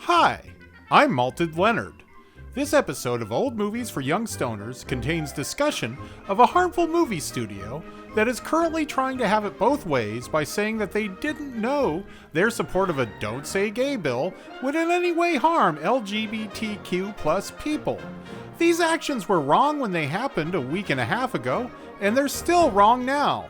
Hi, I'm Malted Leonard. This episode of Old Movies for Young Stoners contains discussion of a harmful movie studio that is currently trying to have it both ways by saying that they didn't know their support of a Don't Say Gay bill would in any way harm LGBTQ plus people. These actions were wrong when they happened a week and a half ago, and they're still wrong now.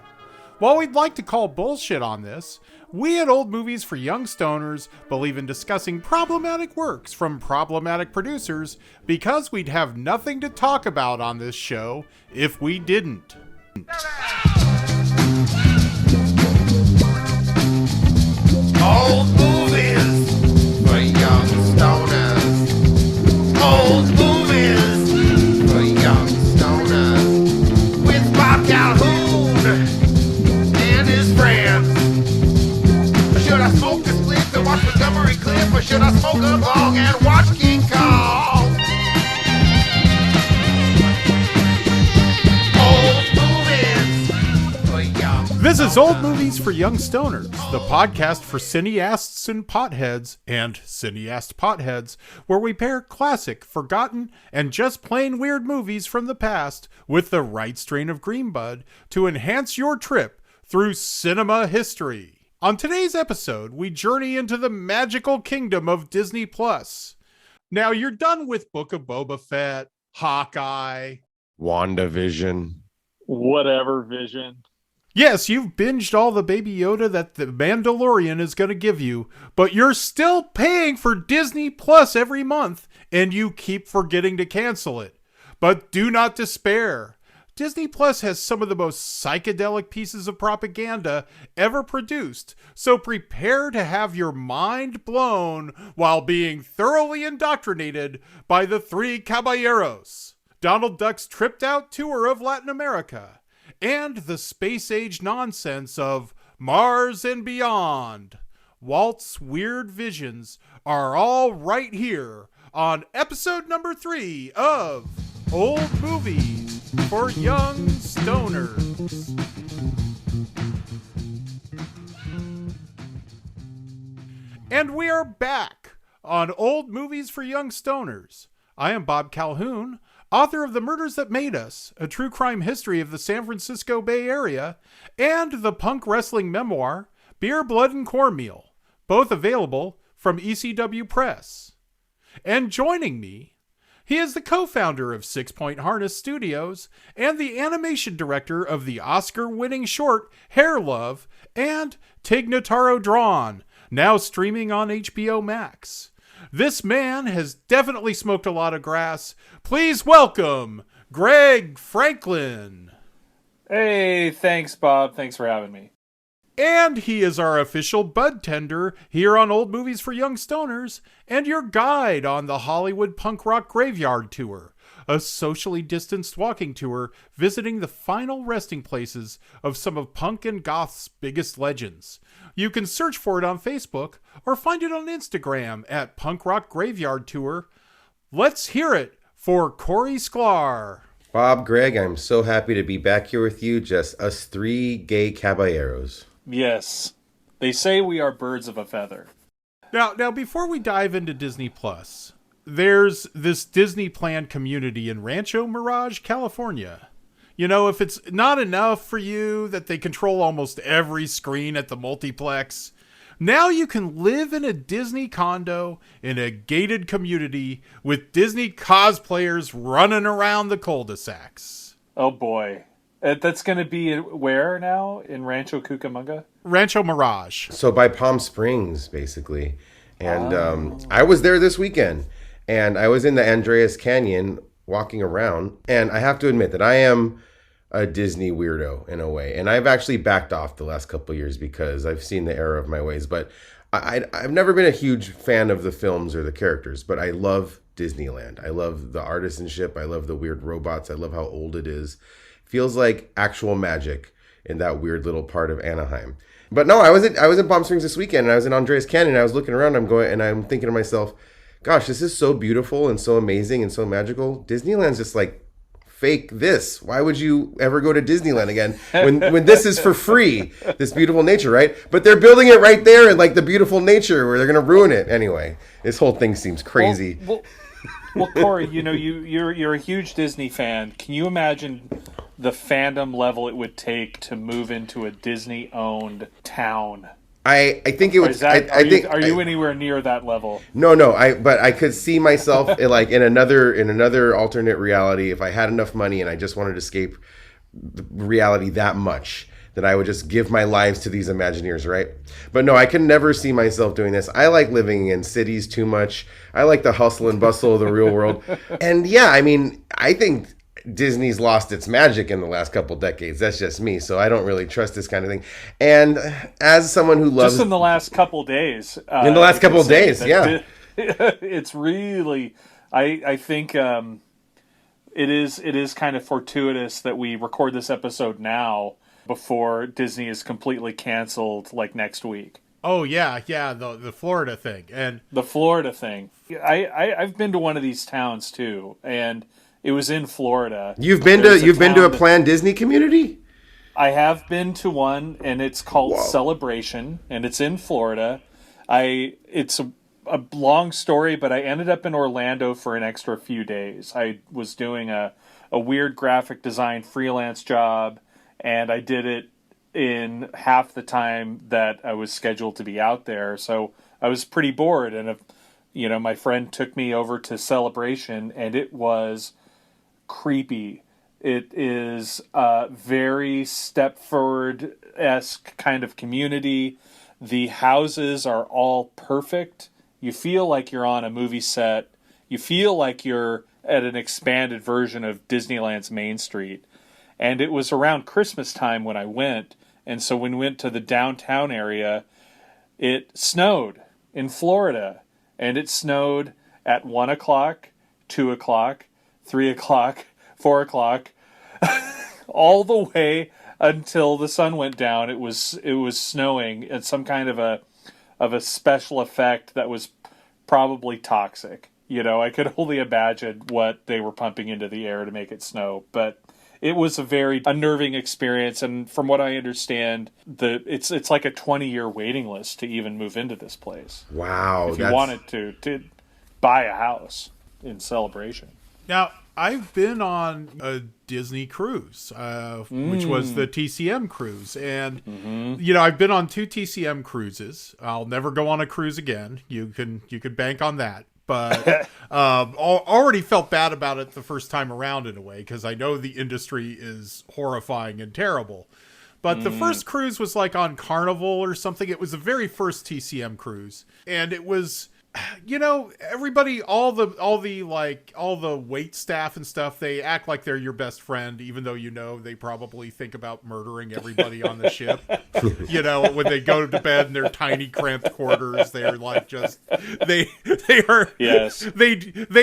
While we'd like to call bullshit on this, we at Old Movies for Young Stoners believe in discussing problematic works from problematic producers because we'd have nothing to talk about on this show if we didn't. Old movies for young stoners. Old movies for young stoners. With Bob Calhoun and his friends. Should I smoke a spliff and watch Montgomery Cliff, or should I smoke a bong and watch King Kong? Old movies for young stoners. This is Old Movies for Young Stoners, the podcast for cineasts and potheads, where we pair classic, forgotten, and just plain weird movies from the past with the right strain of green bud to enhance your trip through cinema history. On today's episode, we journey into the magical kingdom of Disney+. Now, you're done with Book of Boba Fett, Hawkeye, WandaVision. Whatever vision. Yes, you've binged all the Baby Yoda that the Mandalorian is going to give you, but you're still paying for Disney Plus every month, and you keep forgetting to cancel it. But do not despair. Disney Plus has some of the most psychedelic pieces of propaganda ever produced, so prepare to have your mind blown while being thoroughly indoctrinated by the Three Caballeros, Donald Duck's tripped-out tour of Latin America, and the space-age nonsense of Mars and Beyond. Walt's weird visions are all right here on episode number 3 of Old Movies for Young Stoners. And we are back on Old Movies for Young Stoners. I am Bob Calhoun, author of The Murders That Made Us, a true crime history of the San Francisco Bay Area, and the punk wrestling memoir, Beer, Blood, and Cornmeal, both available from ECW Press. And joining me, he is the co-founder of 6 Point Harness Studios and the animation director of the Oscar-winning short Hair Love and Tig Notaro Drawn, now streaming on HBO Max. This man has definitely smoked a lot of grass. Please welcome Greg Franklin. Hey, thanks, Bob. Thanks for having me. And he is our official bud tender here on Old Movies for Young Stoners and your guide on the Hollywood Punk Rock Graveyard Tour, a socially distanced walking tour visiting the final resting places of some of punk and goth's biggest legends. You can search for it on Facebook or find it on Instagram at Punk Rock Graveyard Tour. Let's hear it for Corey Sklar. Bob, Greg, I'm so happy to be back here with you, just us three gay caballeros. Yes. They say we are birds of a feather. Now, before we dive into Disney Plus, there's this Disney planned community in Rancho Mirage, California. You know, if it's not enough for you that they control almost every screen at the multiplex, now you can live in a Disney condo in a gated community with Disney cosplayers running around the cul-de-sacs. Oh boy. That's going to be where now? In Rancho Cucamonga? Rancho Mirage. So by Palm Springs, basically. And I was there this weekend, and I was in the Andreas Canyon walking around, and I have to admit that I am a Disney weirdo in a way, and I've actually backed off the last couple of years because I've seen the error of my ways, but I've never been a huge fan of the films or the characters, but I love Disneyland. I love the artisanship. I love the weird robots. I love how old it is. Feels like actual magic in that weird little part of Anaheim. But no, I was in Palm Springs this weekend, and I was in Andreas Canyon, and I was looking around, I'm thinking to myself, gosh, this is so beautiful and so amazing and so magical. Disneyland's just like fake this? Why would you ever go to Disneyland again when this is for free? This beautiful nature, right? But they're building it right there in like the beautiful nature where they're going to ruin it anyway. This whole thing seems crazy. Well, Corey, you're a huge Disney fan. Can you imagine the fandom level it would take to move into a Disney-owned town? I think it would. Are you anywhere near that level? No. But I could see myself in another alternate reality. If I had enough money and I just wanted to escape reality that much, that I would just give my lives to these Imagineers, right? But no, I can never see myself doing this. I like living in cities too much. I like the hustle and bustle of the real world. And yeah, I mean, I think Disney's lost its magic in the last couple decades. That's just me. So I don't really trust this kind of thing. And as someone who loves... Just in the last couple days. Yeah. It's really... I think it is kind of fortuitous that we record this episode now before Disney is completely canceled like next week. Oh, yeah, the Florida thing. And the Florida thing. I've been to one of these towns, too, and... It was in Florida. You've been to a planned Disney community? I have been to one, and it's called Celebration, and it's in Florida. It's a long story, but I ended up in Orlando for an extra few days. I was doing a weird graphic design freelance job, and I did it in half the time that I was scheduled to be out there. So I was pretty bored, and my friend took me over to Celebration, and it was creepy. It is a very Stepford-esque kind of community. The houses are all perfect. You feel like you're on a movie set. You feel like you're at an expanded version of Disneyland's Main Street. And it was around Christmas time when I went. And so when we went to the downtown area, it snowed in Florida. And it snowed at 1 o'clock, 2 o'clock, 3 o'clock, 4 o'clock, all the way until the sun went down. It was snowing at some kind of a special effect that was probably toxic. I could only imagine what they were pumping into the air to make it snow. But it was a very unnerving experience, and from what I understand, it's like a 20-year waiting list to even move into this place. Wow! If you wanted to buy a house in Celebration. Now, I've been on a Disney cruise, which was the TCM cruise. And, I've been on 2 TCM cruises. I'll never go on a cruise again. You could bank on that. But already felt bad about it the first time around in a way, because I know the industry is horrifying and terrible. But the first cruise was like on Carnival or something. It was the very first TCM cruise. And it was... everybody, all the wait staff and stuff, they act like they're your best friend, even though they probably think about murdering everybody on the ship. When they go to bed in their tiny cramped quarters, they're like they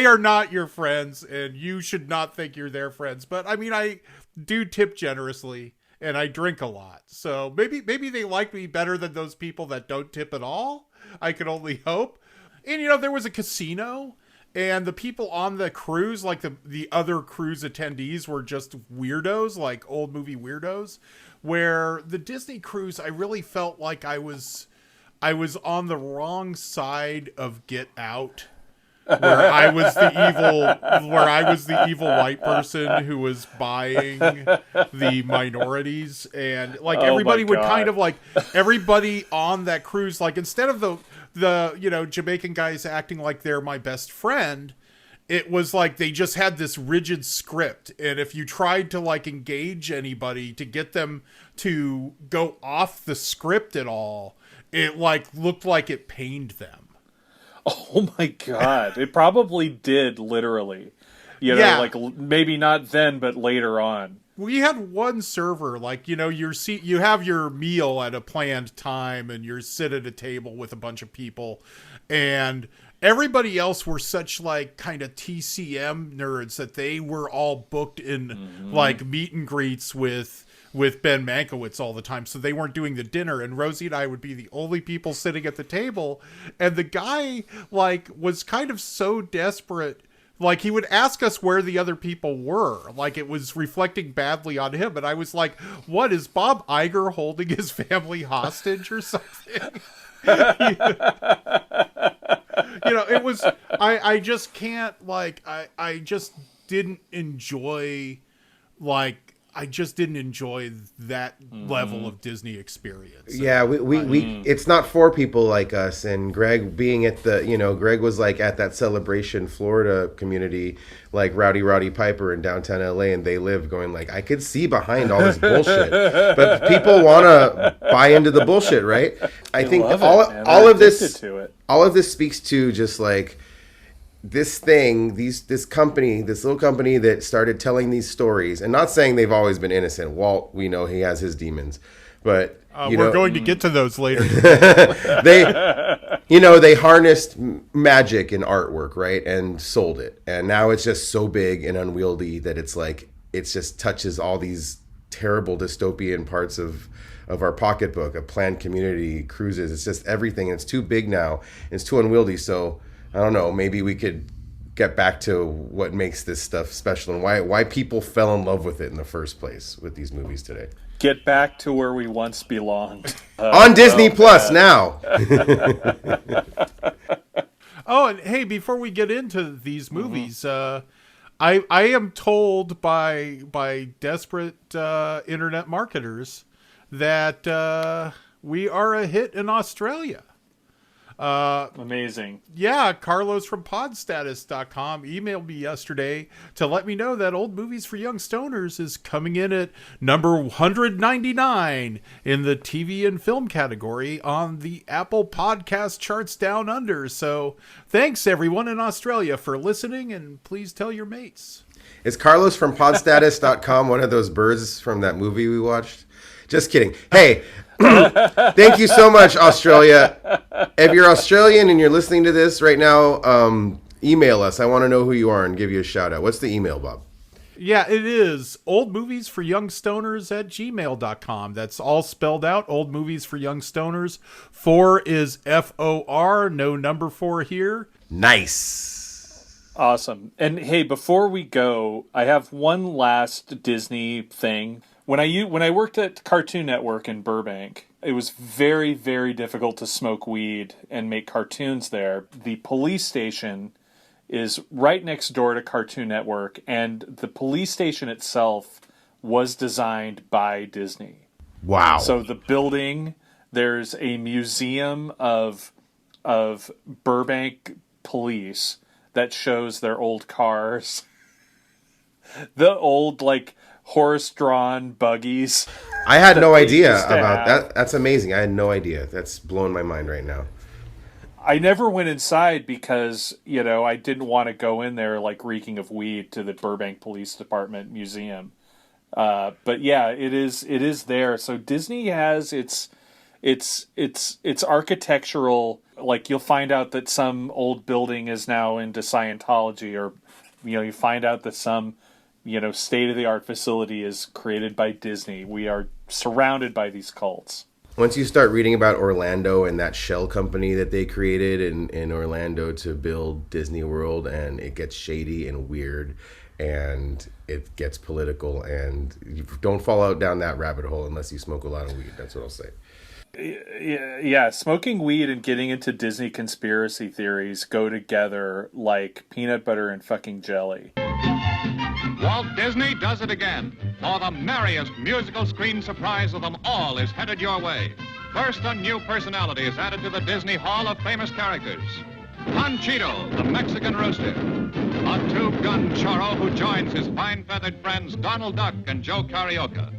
are not your friends, and you should not think you're their friends. But I mean, I do tip generously, and I drink a lot, so maybe they like me better than those people that don't tip at all. I can only hope. And, there was a casino, and the people on the cruise, like the other cruise attendees, were just weirdos, like old movie weirdos, where the Disney cruise, I really felt like I was on the wrong side of Get Out, where I was the evil white person who was buying the minorities, and everybody would kind of everybody on that cruise, instead of the Jamaican guys acting like they're my best friend, it was like they just had this rigid script, and if you tried to engage anybody to get them to go off the script at all, it looked like it pained them. Oh my god. It probably did, literally. Maybe not then, but later on. We had one server, you have your meal at a planned time, and you're sit at a table with a bunch of people, and everybody else were such kind of TCM nerds that they were all booked in meet and greets with Ben Mankiewicz all the time, so they weren't doing the dinner, and Rosie and I would be the only people sitting at the table, and the guy was kind of so desperate Like, he would ask us where the other people were. Like, it was reflecting badly on him. And I was like, what, is Bob Iger holding his family hostage or something? It was, I just can't, like, I just didn't enjoy, like, I just didn't enjoy that level of Disney experience. Yeah, we it's not for people like us. And Greg being at Greg was like at that Celebration Florida community, like Rowdy Piper in downtown LA, and they live going like, I could see behind all this bullshit, but people want to buy into the bullshit, right? I think all of this speaks to just like this little company that started telling these stories, and not saying they've always been innocent. Walt, we know he has his demons, but we're going to get to those later. they harnessed magic and artwork, right, and sold it, and now it's just so big and unwieldy that it's like it just touches all these terrible dystopian parts of our pocketbook, of planned community cruises. It's just everything, and it's too big now. It's too unwieldy. So I don't know, maybe we could get back to what makes this stuff special and why people fell in love with it in the first place with these movies today. Get back to where we once belonged. On Disney Plus now. Oh, and hey, before we get into these movies, I am told by desperate internet marketers that we are a hit in Australia. Amazing. Yeah, Carlos from podstatus.com emailed me yesterday to let me know that Old Movies for Young Stoners is coming in at number 199 in the TV and film category on the Apple Podcast charts down under. So thanks everyone in Australia for listening, and please tell your mates. Is Carlos from podstatus.com one of those birds from that movie we watched? Just kidding. Hey, thank you so much, Australia. If you're Australian and you're listening to this right now, email us. I want to know who you are and give you a shout out. What's the email, Bob? Yeah, it is oldmoviesforyoungstoners@gmail.com. That's all spelled out, Old Movies for Young Stoners. 4 is FOR, no number 4 here. Nice. Awesome. And hey, before we go, I have one last Disney thing. When I worked at Cartoon Network in Burbank, it was very, very difficult to smoke weed and make cartoons there. The police station is right next door to Cartoon Network, and the police station itself was designed by Disney. Wow. So the building, there's a museum of Burbank police that shows their old cars. The old, like, horse-drawn buggies. I had no idea about that. That's amazing. I had no idea. That's blowing my mind right now. I never went inside because, I didn't want to go in there like reeking of weed to the Burbank Police Department museum. But yeah, it is there. So Disney has its architectural, like, you'll find out that some old building is now into Scientology, or you find out that some state-of-the-art facility is created by Disney. We are surrounded by these cults. Once you start reading about Orlando and that shell company that they created in Orlando to build Disney World, and it gets shady and weird and it gets political, and you don't fall out down that rabbit hole unless you smoke a lot of weed. That's what I'll say. Yeah, smoking weed and getting into Disney conspiracy theories go together like peanut butter and fucking jelly. Walt Disney does it again. For the merriest musical screen surprise of them all is headed your way. First, a new personality is added to the Disney Hall of Famous Characters. Panchito, the Mexican rooster. A two-gun churro who joins his fine-feathered friends Donald Duck and Joe Carioca.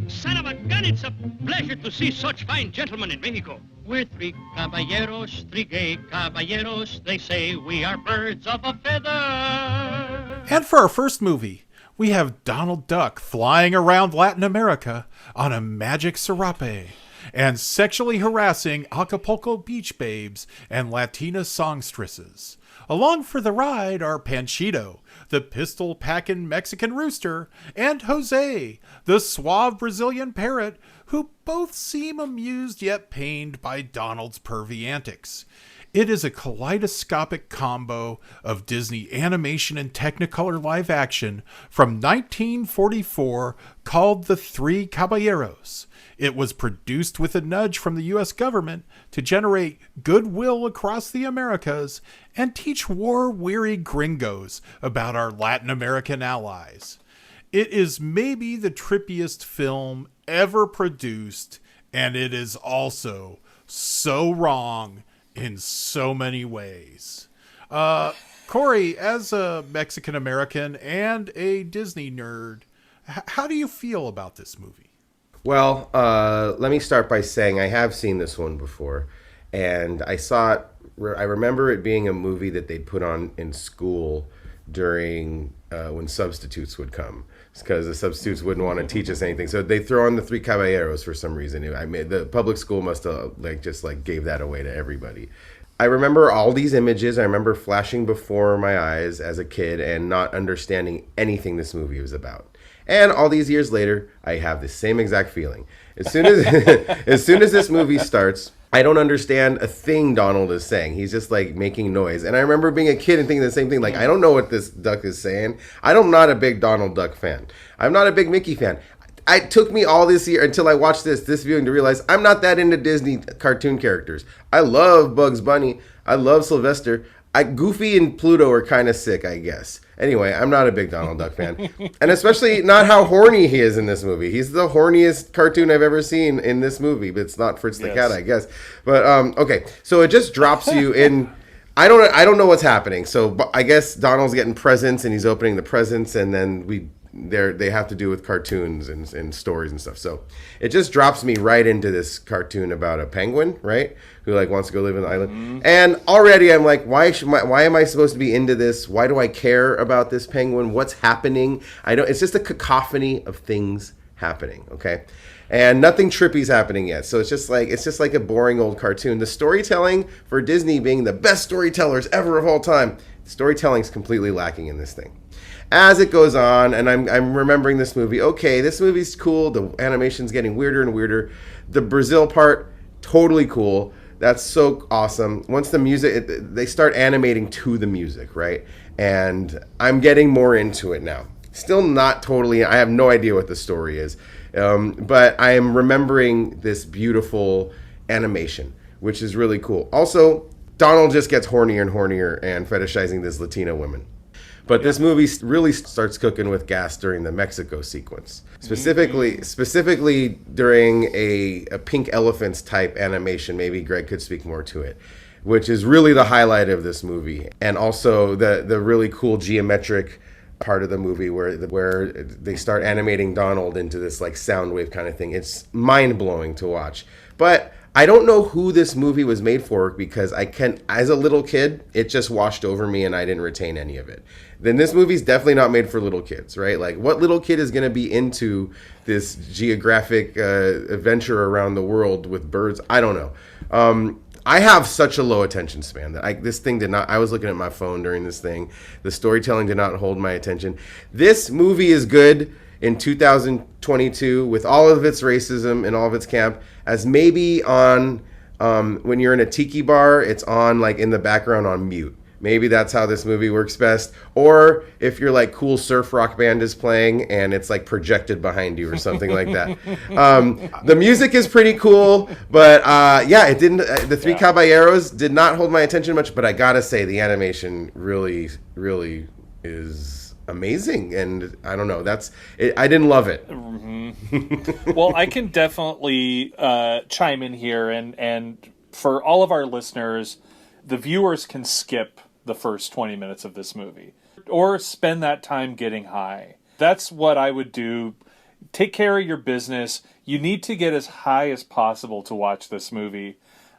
Son of a gun, it's a pleasure to see such fine gentlemen in Mexico. We're three caballeros, three gay caballeros. They say we are birds of a feather. And for our first movie, we have Donald Duck flying around Latin America on a magic serape and sexually harassing Acapulco beach babes and Latina songstresses. Along for the ride are Panchito, the pistol-packing Mexican rooster, and Jose, the suave Brazilian parrot who both seem amused yet pained by Donald's pervy antics. It is a kaleidoscopic combo of Disney animation and Technicolor live action from 1944 called The Three Caballeros. It was produced with a nudge from the U.S. government to generate goodwill across the Americas and teach war-weary gringos about our Latin American allies. It is maybe the trippiest film ever produced, and it is also so wrong in so many ways. Corey, as a Mexican American and a Disney nerd, how do you feel about this movie? Well, let me start by saying I have seen this one before, and I saw it. I remember it being a movie that they'd put on in school during when substitutes would come, because the substitutes wouldn't want to teach us anything. So they throw on the Three Caballeros for some reason. I mean, the public school must have just gave that away to everybody. I remember all these images. I remember flashing before my eyes as a kid and not understanding anything this movie was about. And all these years later, I have the same exact feeling. As soon as as soon as this movie starts, I don't understand a thing Donald is saying. He's just making noise. And I remember being a kid and thinking the same thing. I don't know what this duck is saying. I'm not a big Donald Duck fan. I'm not a big Mickey fan. It took me all this year until I watched this viewing to realize I'm not that into Disney cartoon characters. I love Bugs Bunny. I love Sylvester. Goofy and Pluto are kind of sick, I guess. Anyway, I'm not a big Donald Duck fan. And especially not how horny he is in this movie. He's the horniest cartoon I've ever seen in this movie. But it's not Fritz the Cat, I guess. But, okay. So it just drops you in... I don't know what's happening. So I guess Donald's getting presents and he's opening the presents. And then they have to do with cartoons and stories and stuff. So it just drops me right into this cartoon about a penguin, right? Who wants to go live in the island. Mm-hmm. And already I'm why am I supposed to be into this? Why do I care about this penguin? What's happening? It's just a cacophony of things happening, okay? And nothing trippy's happening yet. So it's just like a boring old cartoon. The storytelling, for Disney being the best storytellers ever of all time, storytelling's completely lacking in this thing. As it goes on, and I'm remembering this movie, okay, this movie's cool. The animation's getting weirder and weirder. The Brazil part, totally cool. That's so awesome. Once the music, they start animating to the music, right? And I'm getting more into it now. Still not totally, I have no idea what the story is. But I am remembering this beautiful animation, which is really cool. Also, Donald just gets hornier and hornier and fetishizing this Latina woman. But this movie really starts cooking with gas during the Mexico sequence. Specifically during a Pink Elephants type animation. Maybe Greg could speak more to it, which is really the highlight of this movie. And also the really cool geometric part of the movie where they start animating Donald into this sound wave kind of thing. It's mind-blowing to watch. But I don't know who this movie was made for, because as a little kid, it just washed over me and I didn't retain any of it. Then this movie's definitely not made for little kids, right? What little kid is going to be into this geographic adventure around the world with birds? I don't know. I have such a low attention span that this thing did not... I was looking at my phone during this thing. The storytelling did not hold my attention. This movie is good in 2022 with all of its racism and all of its camp, as maybe on when you're in a tiki bar, it's on in the background on mute. Maybe that's how this movie works best. Or if your cool surf rock band is playing and it's projected behind you or something like that. The music is pretty cool, but it didn't. The Three Caballeros did not hold my attention much, but I gotta say the animation really, really is amazing. And I don't know, I didn't love it. Mm-hmm. Well, I can definitely chime in here, and for all of our listeners, the viewers can skip the first 20 minutes of this movie or spend that time getting high. That's what I would do. Take care of your business. You need to get as high as possible to watch this movie.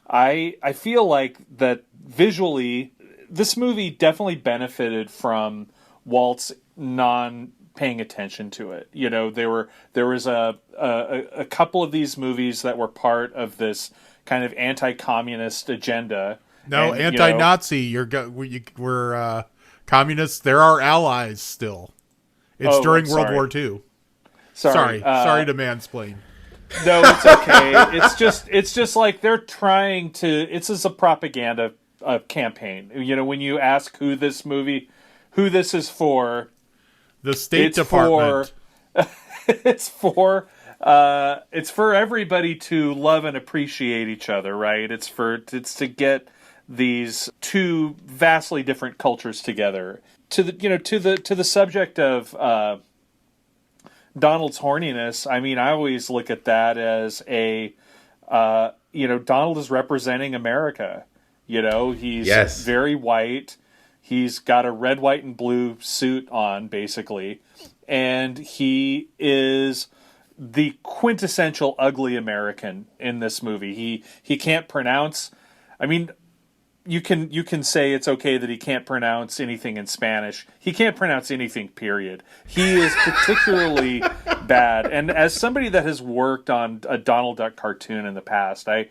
I feel like that visually, this movie definitely benefited from Walt's paying attention to it. There was a couple of these movies that were part of this kind of anti-communist agenda. No, and, anti-Nazi. We're communists. They're our allies still. It's during World War II. Sorry to mansplain. No, it's okay. It's just like they're trying to. It's as a propaganda campaign. You know, when you ask who this is for, The State Department. It's for everybody to love and appreciate each other, right? It's to get these two vastly different cultures together. To the subject of Donald's horniness, I mean, I always look at that as Donald is representing America. You know, he's very white. He's got a red, white, and blue suit on, basically. And he is the quintessential ugly American in this movie. He can't pronounce... I mean, you can say it's okay that he can't pronounce anything in Spanish. He can't pronounce anything, period. He is particularly bad. And as somebody that has worked on a Donald Duck cartoon in the past, I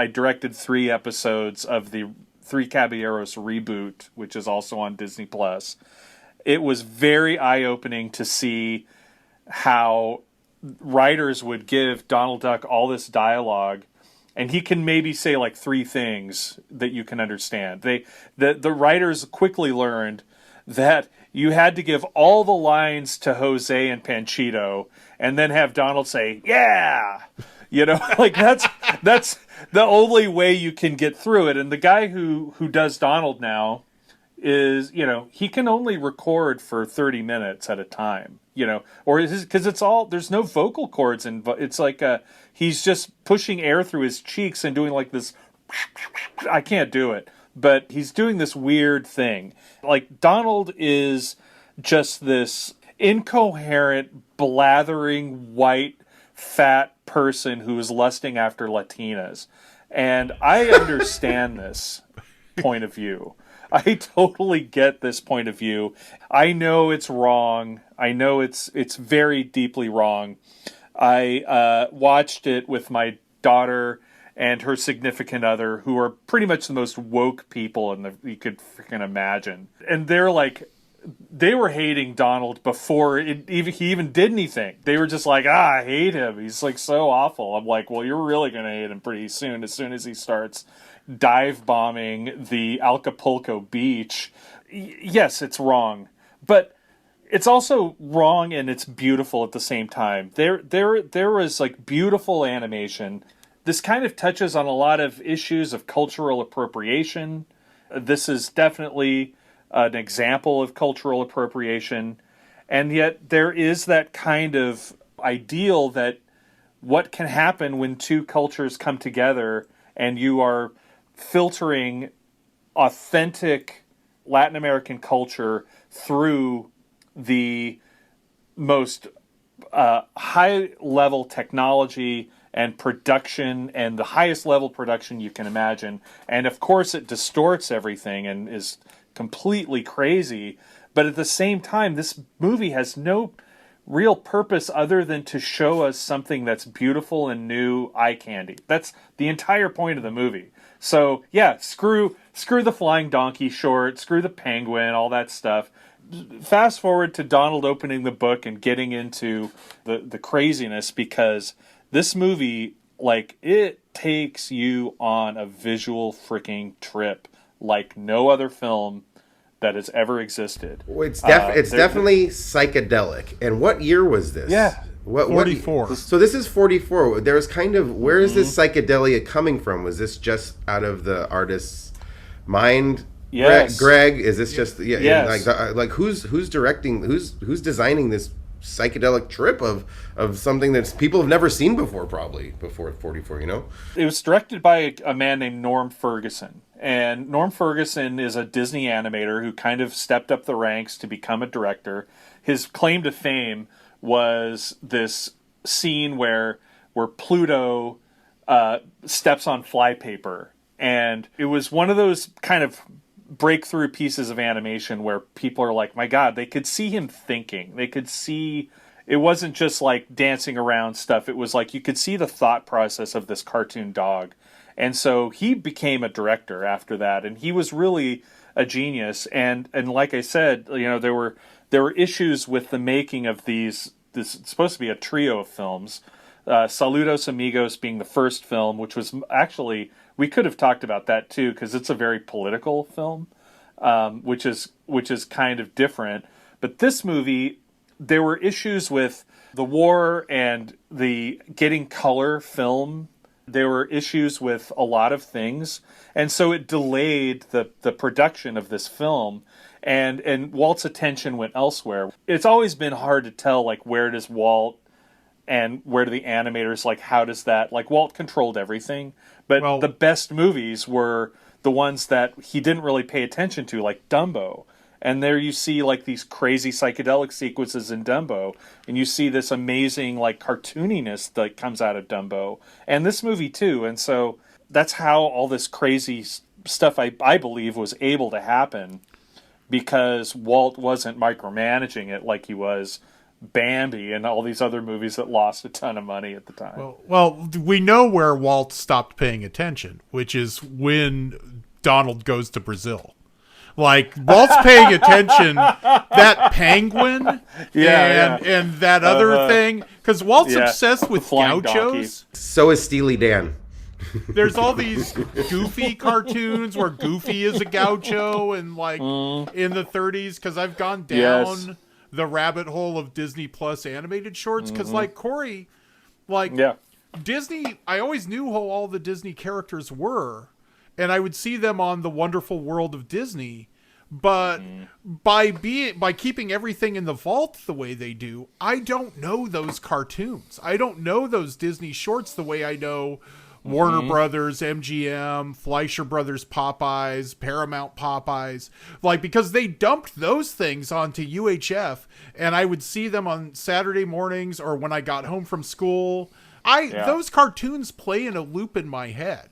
directed 3 episodes of the Three Caballeros reboot, which is also on Disney+. It was very eye-opening to see how writers would give Donald Duck all this dialogue, and he can maybe say like 3 things that you can understand. The writers quickly learned that you had to give all the lines to Jose and Panchito, and then have Donald say, "Yeah!" You know, like that's the only way you can get through it. And the guy who does Donald now is, you know, he can only record for 30 minutes at a time, you know, or because there's no vocal cords, and it's like he's just pushing air through his cheeks and doing like this. I can't do it, but he's doing this weird thing. Like, Donald is just this incoherent, blathering, white, fat person who is lusting after Latinas. And I understand this point of view. I totally get this point of view. I know it's wrong. I know it's very deeply wrong. I watched it with my daughter and her significant other, who are pretty much the most woke people you could freaking imagine. And they were hating Donald before he even did anything. They were just like, I hate him. He's like so awful. I'm like, well, you're really going to hate him pretty soon as he starts dive bombing the Acapulco beach. Yes, it's wrong, but it's also wrong and it's beautiful at the same time. There was like beautiful animation. This kind of touches on a lot of issues of cultural appropriation. This is definitely an example of cultural appropriation, and yet there is that kind of ideal that what can happen when 2 cultures come together and you are filtering authentic Latin American culture through the most high-level technology and production, and the highest level production you can imagine. And of course it distorts everything and is completely crazy, but at the same time this movie has no real purpose other than to show us something that's beautiful and new eye candy. That's the entire point of the movie. So yeah, screw the flying donkey short, screw the penguin, all that stuff. Fast forward to Donald opening the book and getting into the craziness, because this movie, like, it takes you on a visual freaking trip like no other film that has ever existed. Well, it's definitely psychedelic. And what year was this? Yeah. 44. So this is 44. There's kind of, where is this psychedelia coming from? Was this just out of the artist's mind? Yes. Greg, is this just Yes. like who's directing, who's designing this psychedelic trip of something that people have never seen before, probably before 44, you know? It was directed by a man named Norm Ferguson. And Norm Ferguson is a Disney animator who kind of stepped up the ranks to become a director. His claim to fame was this scene where Pluto steps on flypaper. And it was one of those kind of breakthrough pieces of animation where people are like, my God, they could see him thinking. They could see, it wasn't just like dancing around stuff. It was like you could see the thought process of this cartoon dog. And so he became a director after that, and he was really a genius. And like I said, you know, there were issues with the making of this is supposed to be a trio of films. Saludos Amigos being the first film, which was actually, we could have talked about that too, because it's a very political film, which is kind of different. But this movie, there were issues with the war and the getting color film. There were issues with a lot of things, and so it delayed the production of this film, and Walt's attention went elsewhere. It's always been hard to tell, like, where does Walt and where do the animators, like, how does that, like, Walt controlled everything, but the best movies were the ones that he didn't really pay attention to, like Dumbo. And there you see, like, these crazy psychedelic sequences in Dumbo, and you see this amazing, like, cartooniness that comes out of Dumbo, and this movie too. And so that's how all this crazy stuff, I believe, was able to happen, because Walt wasn't micromanaging it like he was Bambi and all these other movies that lost a ton of money at the time. Well, we know where Walt stopped paying attention, which is when Donald goes to Brazil. Like, Walt's paying attention, that penguin and that other thing, because Walt's obsessed with gauchos. Donkey. So is Steely Dan. There's all these Goofy cartoons where Goofy is a gaucho, and, like, in the 30s, because I've gone down the rabbit hole of Disney Plus animated shorts, because, like, Corey, like, Disney, I always knew who all the Disney characters were, and I would see them on The Wonderful World of Disney, but by keeping everything in the vault the way they do, I don't know those cartoons. I don't know those Disney shorts the way I know Warner Brothers, MGM, Fleischer Brothers Popeyes, Paramount Popeyes, like, because they dumped those things onto UHF, and I would see them on Saturday mornings or when I got home from school. Those cartoons play in a loop in my head.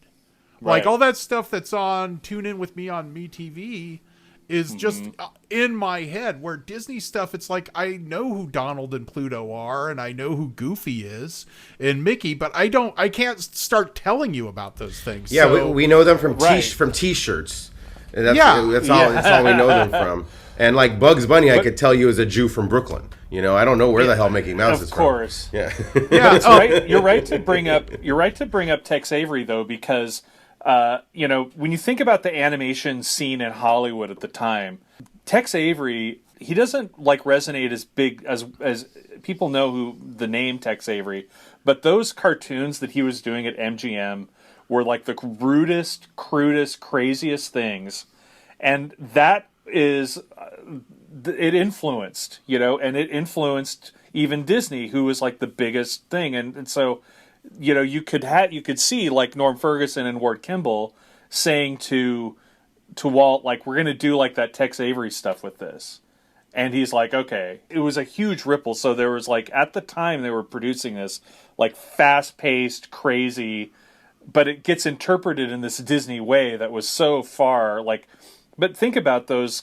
Like, all that stuff that's on Tune In With Me on MeTV is just in my head, where Disney stuff, it's like, I know who Donald and Pluto are, and I know who Goofy is and Mickey, but I can't start telling you about those things. Yeah, so, we know them from from T-shirts. And that's all we know them from. And, like, Bugs Bunny, I could tell you is a Jew from Brooklyn. You know, I don't know where the hell Mickey Mouse is from. Of course. Yeah. That's right. You're right to bring up Tex Avery, though, because you know, when you think about the animation scene in Hollywood at the time, Tex Avery, he doesn't, like, resonate as big as people know who the name Tex Avery, but those cartoons that he was doing at MGM were, like, the rudest, crudest, craziest things, and that is it influenced, you know, and it influenced even Disney, who was, like, the biggest thing, and so, you know, you could see, like, Norm Ferguson and Ward Kimball saying to Walt, like, we're going to do, like, that Tex Avery stuff with this. And he's like, okay. It was a huge ripple. So there was, like, at the time they were producing this, like, fast-paced, crazy, but it gets interpreted in this Disney way that was so far, like, but think about those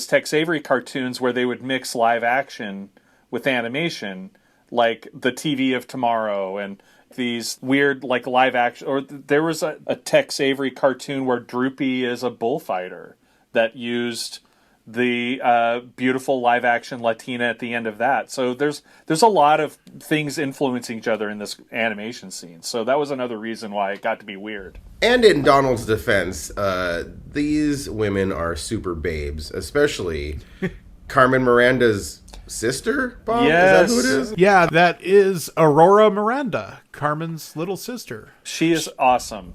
Tex Avery cartoons where they would mix live action with animation, like the TV of Tomorrow and these weird, like, live action, or there was a Tex Avery cartoon where Droopy is a bullfighter that used the beautiful live action Latina at the end of that. So there's a lot of things influencing each other in this animation scene. So that was another reason why it got to be weird. And in Donald's defense, these women are super babes, especially Carmen Miranda's sister, Bob? Yes. Is that who it is? Yeah, that is Aurora Miranda, Carmen's little sister. She is awesome.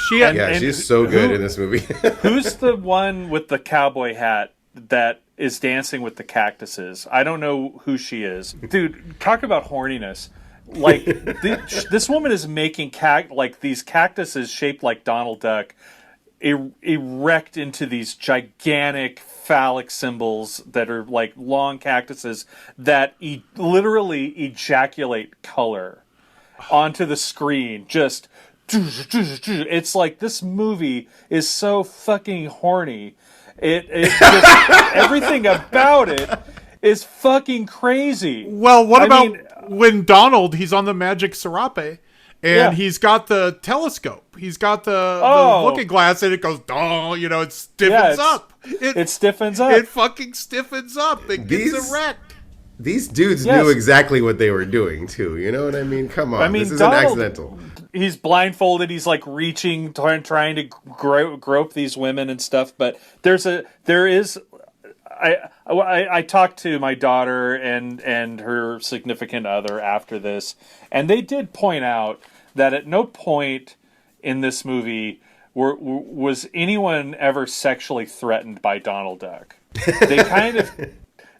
She's so good in this movie. Who's the one with the cowboy hat that is dancing with the cactuses? I don't know who she is. Dude, talk about horniness. Like, this woman is making these cactuses shaped like Donald Duck erect into these gigantic phallic symbols that are like long cactuses that literally ejaculate color onto the screen. Just, it's like, this movie is so fucking horny. It just, everything about it is fucking crazy. Well, what about when Donald, he's on the magic serape, and he's got the telescope. He's got the looking glass, and it goes, you know, it stiffens up. It stiffens up. It fucking stiffens up. It gets erect. These dudes Yes. knew exactly what they were doing too. You know what I mean? Come on, this isn't Donald, accidental. He's blindfolded. He's like reaching, trying to grope these women and stuff. But there is. I talked to my daughter and her significant other after this, and they did point out that at no point in this movie was anyone ever sexually threatened by Donald Duck.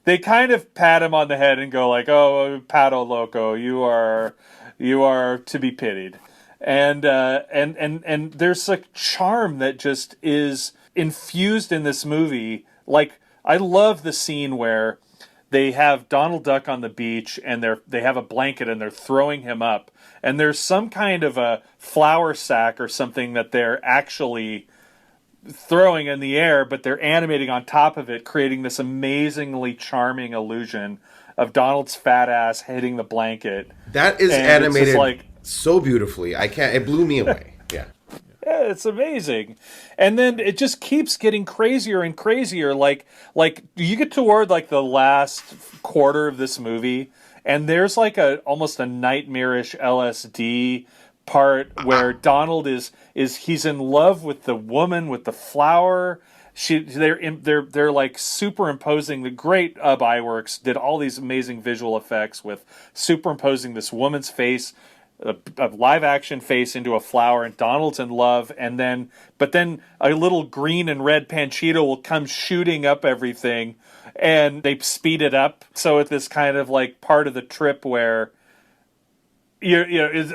They kind of pat him on the head and go like, "Oh, Pato Loco, you are to be pitied." And there's a charm that just is infused in this movie. Like, I love the scene where they have Donald Duck on the beach and they have a blanket and they're throwing him up, and there's some kind of a flour sack or something that they're actually throwing in the air, but they're animating on top of it, creating this amazingly charming illusion of Donald's fat ass hitting the blanket. That is And it's animated just like, so beautifully. It blew me away. Yeah. yeah, it's amazing. And then it just keeps getting crazier and crazier. Like you get toward like the last quarter of this movie, and there's like almost a nightmarish LSD part where Donald he's in love with the woman with the flower. They're like superimposing. The great Iwerks did all these amazing visual effects with superimposing this woman's face, a live action face, into a flower, and Donald's in love, but then a little green and red Panchito will come shooting up everything, and they speed it up. So at this kind of like part of the trip where Yeah. it's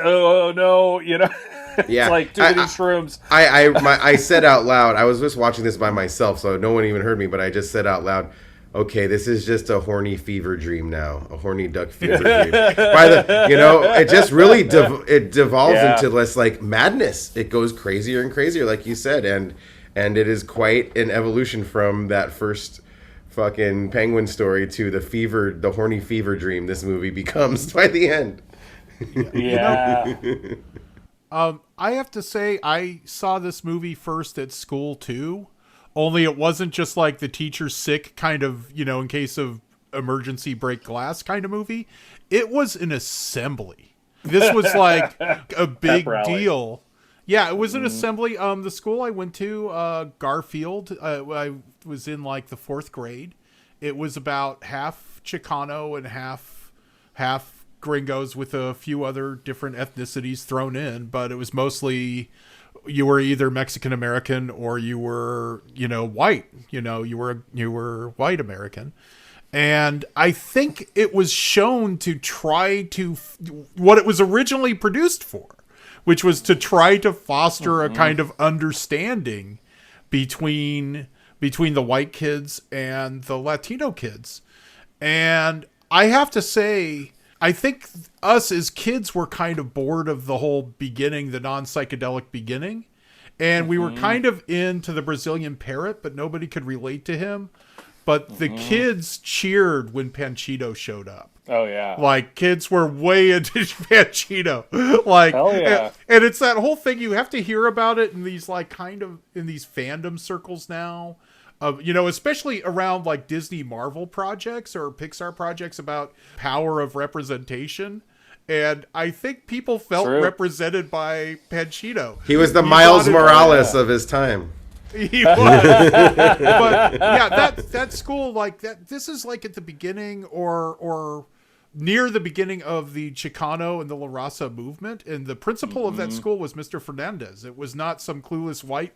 like too many shrooms. I said out loud, I was just watching this by myself, so no one even heard me, but I just said out loud, okay, this is just a horny fever dream now, a horny duck fever dream. It just really it devolves into less like madness. It goes crazier and crazier, like you said, and it is quite an evolution from that first fucking penguin story to the horny fever dream this movie becomes by the end. Yeah. I have to say, I saw this movie first at school too. Only it wasn't just like the teacher's sick kind of, in case of emergency break glass kind of movie. It was an assembly. This was like a big deal. Yeah, it was an assembly. The school I went to, Garfield, I was in like the 4th grade. It was about half Chicano and half gringos with a few other different ethnicities thrown in, but it was mostly you were either Mexican American or you were, white. You were white American. And I think it was shown to try to what it was originally produced for, which was to try to foster a kind of understanding between the white kids and the Latino kids. And I have to say, I think us as kids were kind of bored of the whole beginning, the non-psychedelic beginning. And we were kind of into the Brazilian parrot, but nobody could relate to him. But the kids cheered when Panchito showed up. Oh, yeah. Like, kids were way into Panchito. Like, hell yeah. And it's that whole thing. You have to hear about it in these, like, kind of in these fandom circles now. Especially around like Disney Marvel projects or Pixar projects about power of representation. And I think people felt represented by Panchito. He was the Miles Morales of his time. He was. But yeah, that school, like that, this is like at the beginning or near the beginning of the Chicano and the La Raza movement. And the principal of that school was Mr. Fernandez. It was not some clueless white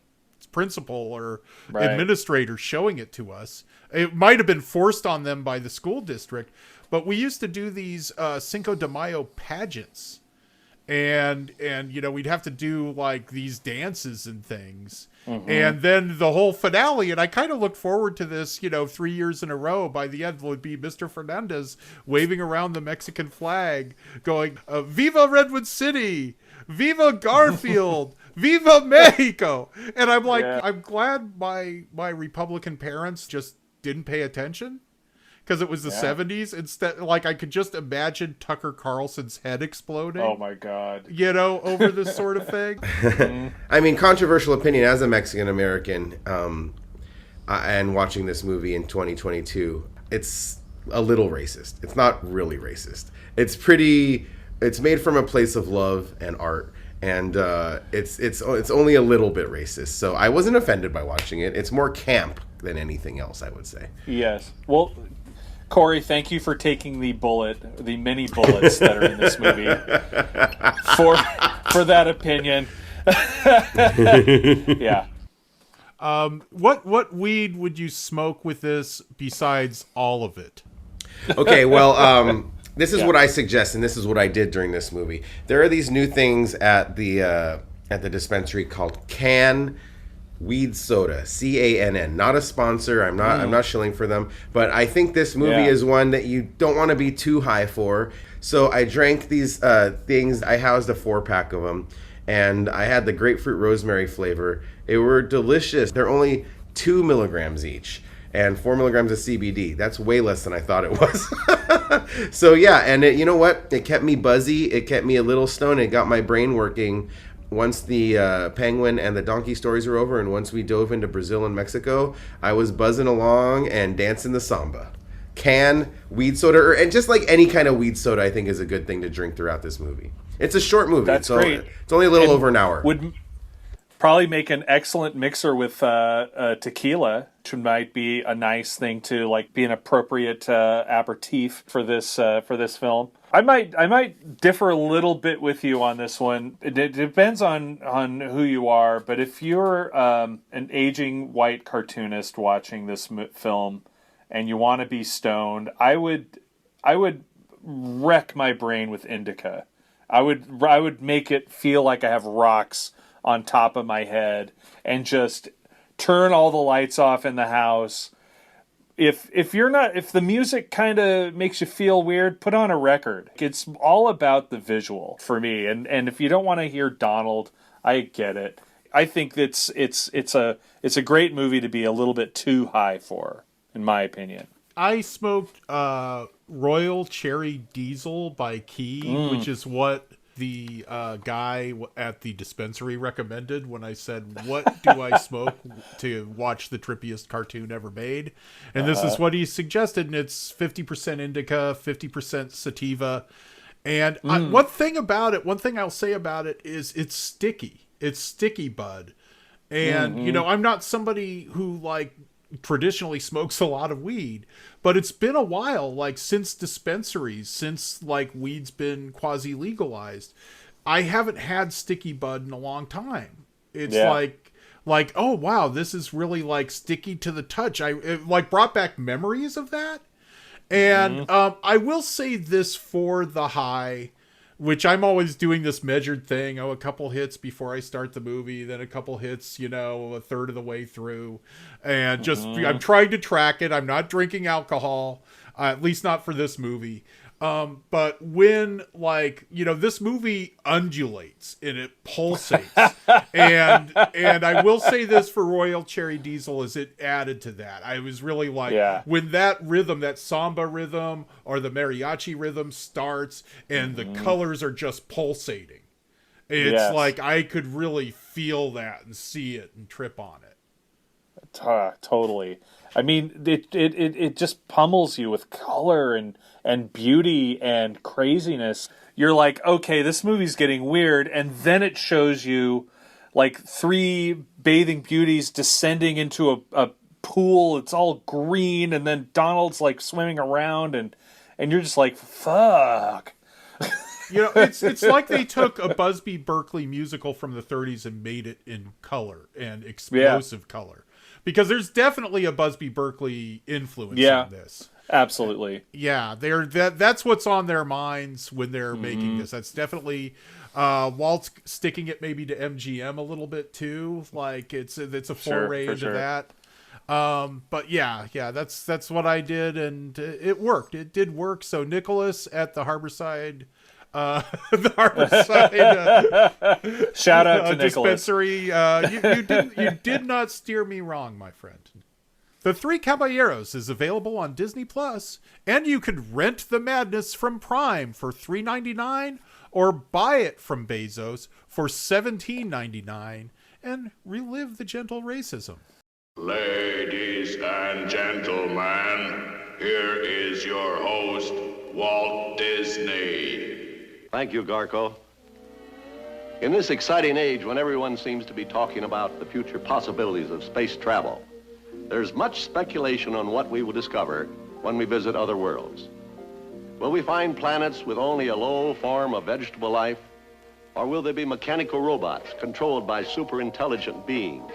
principal or administrator showing it to us. It might have been forced on them by the school district, but we used to do these Cinco de Mayo pageants, and we'd have to do like these dances and things, and then the whole finale. And I kind of looked forward to this, 3 years in a row. By the end would be Mr. Fernandez waving around the Mexican flag, going "Viva Redwood City, Viva Garfield." Viva Mexico! And I'm like, I'm glad my Republican parents just didn't pay attention because it was the 70s. Instead, like, I could just imagine Tucker Carlson's head exploding. Oh my God. Over this sort of thing. I mean, controversial opinion as a Mexican American, and watching this movie in 2022, it's a little racist. It's not really racist. It's made from a place of love and art, and it's only a little bit racist. So I wasn't offended by watching it. It's more camp than anything else, I would say. Yes. Well, Corey, thank you for taking the many bullets that are in this movie for that opinion. Yeah. What weed would you smoke with this besides all of it? Okay, well, this is what I suggest, and this is what I did during this movie. There are these new things at the dispensary called Can Weed Soda, CANN. Not a sponsor. I'm not shilling for them, but I think this movie is one that you don't want to be too high for. So I drank these things. I housed a 4-pack of them, and I had the grapefruit rosemary flavor. They were delicious. They're only 2 milligrams each, and 4 milligrams of CBD. That's way less than I thought it was. So yeah, and you know what? It kept me buzzy. It kept me a little stoned. It got my brain working. Once the penguin and the donkey stories were over, and once we dove into Brazil and Mexico, I was buzzing along and dancing the samba. Can weed soda, and just like any kind of weed soda, I think is a good thing to drink throughout this movie. It's a short movie. That's great. It's only a little over an hour. Would probably make an excellent mixer with tequila, which might be a nice thing to like be an appropriate aperitif for this film. I might differ a little bit with you on this one. It depends on who you are, but if you're an aging white cartoonist watching this film and you want to be stoned, I would wreck my brain with indica. I would make it feel like I have rocks on top of my head and just turn all the lights off in the house. If the music kind of makes you feel weird, put on a record. It's all about the visual for me. And if you don't want to hear Donald, I get it. I think it's a great movie to be a little bit too high for, in my opinion. I smoked Royal Cherry Diesel by Key, which is what the guy at the dispensary recommended when I said, what do I smoke to watch the trippiest cartoon ever made? And this is what he suggested, and it's 50% indica, 50% sativa. And one thing I'll say about it is it's sticky. It's sticky bud. And, you know, I'm not somebody who, like, traditionally smokes a lot of weed, but it's been a while, like since dispensaries, since like weed's been quasi legalized, I haven't had sticky bud in a long time. It's like, oh wow, this is really like sticky to the touch. It like brought back memories of that. And I will say this for the high, which I'm always doing this measured thing. Oh, a couple hits before I start the movie, then a couple hits, you know, a third of the way through. And just, I'm trying to track it. I'm not drinking alcohol, at least not for this movie. But when, like, you know, this movie undulates and it pulsates. and I will say this for Royal Cherry Diesel is it added to that. I was really like, when that rhythm, that samba rhythm or the mariachi rhythm starts and the colors are just pulsating. It's like I could really feel that and see it and trip on it. Totally. I mean, it just pummels you with color and beauty and craziness. You're like, okay, this movie's getting weird, and then it shows you like 3 bathing beauties descending into a pool. It's all green, and then Donald's like swimming around, and you're just like, fuck. You know, it's like they took a Busby Berkeley musical from the 30s and made it in color and explosive color. Because there's definitely a Busby Berkeley influence on this. Absolutely. Yeah, that's what's on their minds when they're making this. That's definitely Walt's sticking it maybe to MGM a little bit too. Like it's a foray into that. But yeah, that's what I did, and it worked. It did work. So Nicholas at the Harborside. The Harborside shout out to dispensary. You did not steer me wrong, my friend. The Three Caballeros is available on Disney Plus, and you could rent The Madness from Prime for $3.99 or buy it from Bezos for $17.99 and relive the gentle racism. Ladies and gentlemen, here is your host, Walt Disney. Thank you, Garco. In this exciting age when everyone seems to be talking about the future possibilities of space travel, there's much speculation on what we will discover when we visit other worlds. Will we find planets with only a low form of vegetable life, or will they be mechanical robots controlled by super intelligent beings?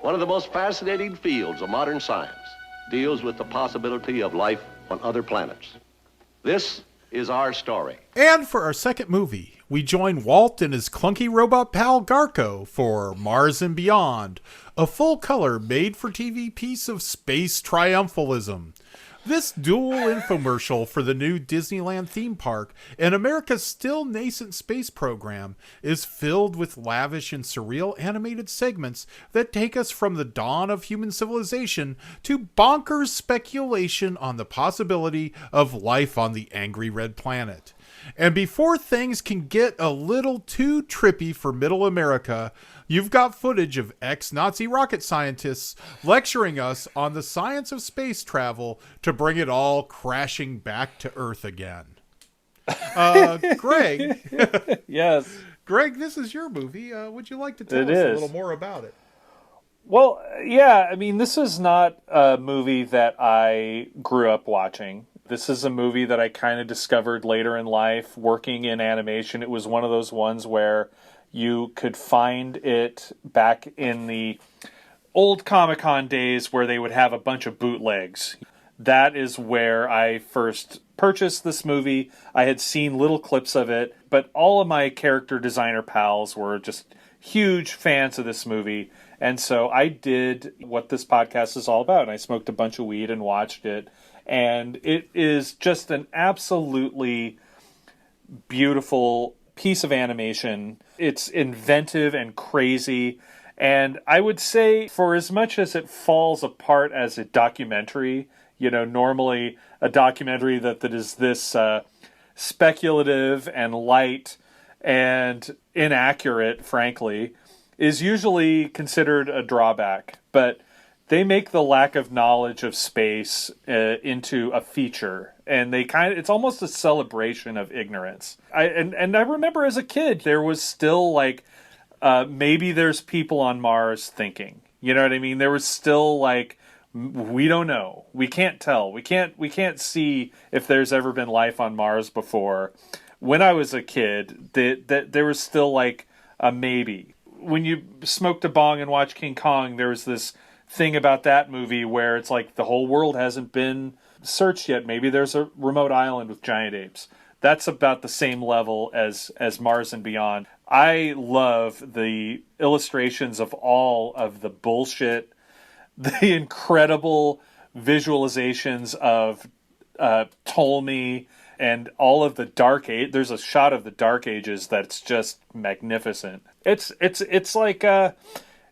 One of the most fascinating fields of modern science deals with the possibility of life on other planets. This is our story. And for our second movie, we join Walt and his clunky robot pal Garco for Mars and Beyond, a full-color, made-for-TV piece of space triumphalism. This dual infomercial for the new Disneyland theme park and America's still nascent space program is filled with lavish and surreal animated segments that take us from the dawn of human civilization to bonkers speculation on the possibility of life on the angry red planet. And before things can get a little too trippy for middle America, you've got footage of ex-Nazi rocket scientists lecturing us on the science of space travel to bring it all crashing back to Earth again. Greg. Yes. Greg, this is your movie. Would you like to tell us a little more about it? Well, yeah, I mean, this is not a movie that I grew up watching. This is a movie that I kind of discovered later in life, working in animation. It was one of those ones where you could find it back in the old Comic-Con days where they would have a bunch of bootlegs. That is where I first purchased this movie. I had seen little clips of it, but all of my character designer pals were just huge fans of this movie. And so I did what this podcast is all about. And I smoked a bunch of weed and watched it. And it is just an absolutely beautiful piece of animation. It's inventive and crazy. And I would say, for as much as it falls apart as a documentary, you know, normally a documentary that is this speculative and light and inaccurate, frankly, is usually considered a drawback. But they make the lack of knowledge of space into a feature, and it's almost a celebration of ignorance. I remember as a kid, there was still like, maybe there's people on Mars thinking, you know what I mean? There was still like, we don't know. We can't tell. We can't see if there's ever been life on Mars before. When I was a kid, there was still like a maybe. When you smoked a bong and watched King Kong, there was this thing about that movie where it's like the whole world hasn't been searched yet. Maybe there's a remote island with giant apes. That's about the same level as Mars and Beyond. I love the illustrations of all of the bullshit, the incredible visualizations of Ptolemy and all of the Dark Age. There's a shot of the Dark Ages that's just magnificent. It's like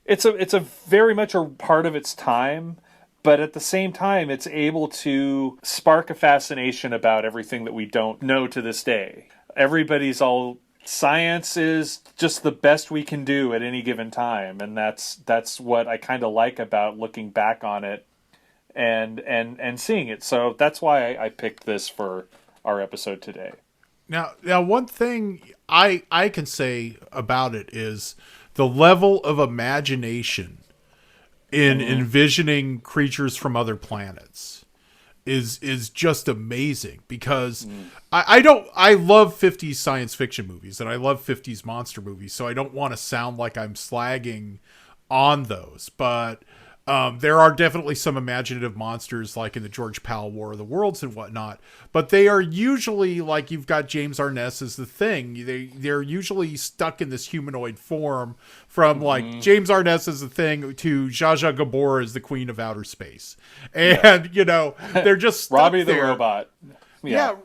it's a very much a part of its time, but at the same time, it's able to spark a fascination about everything that we don't know to this day. Everybody's all, science is just the best we can do at any given time, and that's what I kind of like about looking back on it and seeing it. So that's why I picked this for our episode today. Now one thing I can say about it is the level of imagination in envisioning creatures from other planets is just amazing, because I love 50s science fiction movies and I love 50s monster movies, so I don't want to sound like I'm slagging on those, but there are definitely some imaginative monsters like in the George Powell War of the Worlds and whatnot, but they are usually like, you've got James Arness as the Thing. They're usually stuck in this humanoid form, from like James Arness as the Thing to Zsa Zsa Gabor as the Queen of Outer Space. And, you know, they're just stuck Robbie there. the Robot. Yeah,